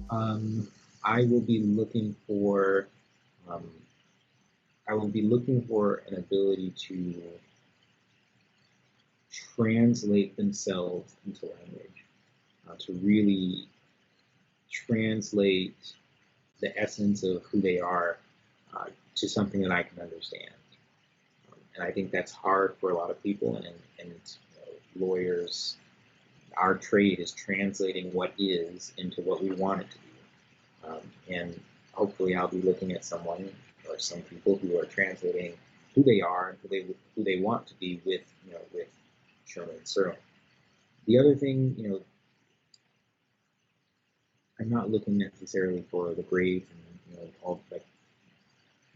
Um, I will be looking for um, I will be looking for an ability to translate themselves into language, to really translate the essence of who they are to something that I can understand. And I think that's hard for a lot of people, and lawyers, our trade is translating what is into what we want it to be. And hopefully I'll be looking at someone or some people who are translating who they are and who they want to be with, with Sherman and Sterling. The other thing, I'm not looking necessarily for the grades and all like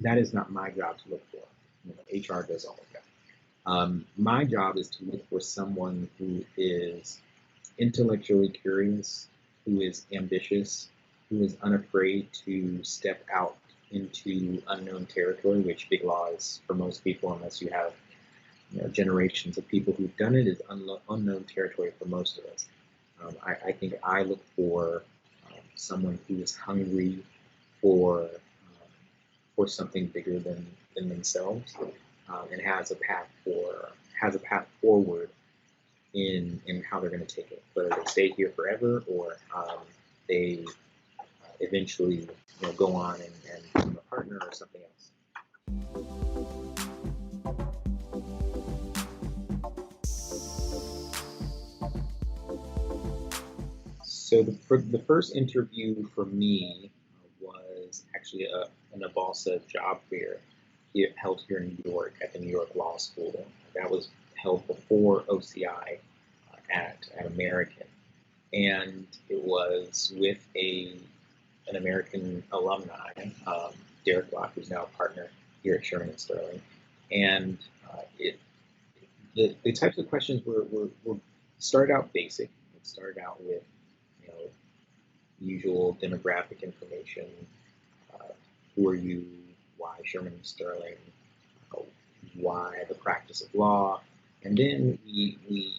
that is not my job to look for. HR does all of that. My job is to look for someone who is intellectually curious, who is ambitious, who is unafraid to step out into unknown territory, which big law is for most people, unless you have generations of people who've done it, is unknown territory for most of us. I think I look for someone who is hungry for something bigger than themselves, and has a path forward in how they're going to take it, whether they stay here forever or they eventually go on and become a partner or something else. So the first interview for me was actually an BLSA job fair held here in New York at the New York Law School. That was held before OCI at American, and it was with an American alumni, Derek Locke, who's now a partner here at Sherman and Sterling, and the types of questions were started out basic. It started out with usual demographic information. Who are you? Why Sherman and Sterling? Why the practice of law? And then we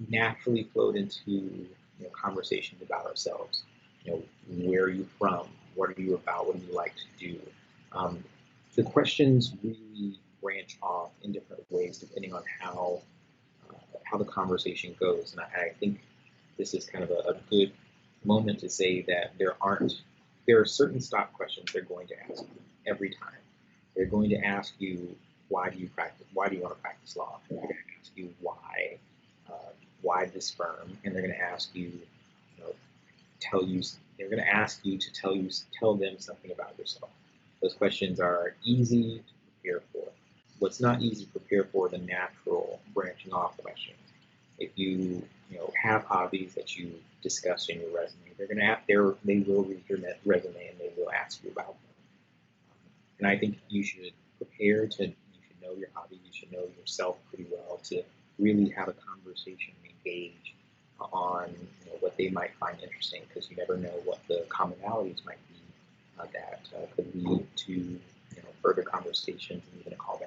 naturally flowed into conversations about ourselves. Where are you from? What are you about? What do you like to do? The questions really branch off in different ways depending on how the conversation goes. And I think this is kind of a good moment to say that there are certain stock questions they're going to ask you every time. They're going to ask you, why do you want to practice law? They're going to ask you why this firm, and they're going to ask you, they're going to ask you to tell them something about yourself. Those questions are easy to prepare for. What's not easy to prepare for, the natural branching off questions. If you have hobbies that you discuss in your resume, they will read your resume and they will ask you about them. And I think you should know your hobby, you should know yourself pretty well to really have a conversation and engage on what they might find interesting, because you never know what the commonalities might be that could lead to further conversations and even a callback.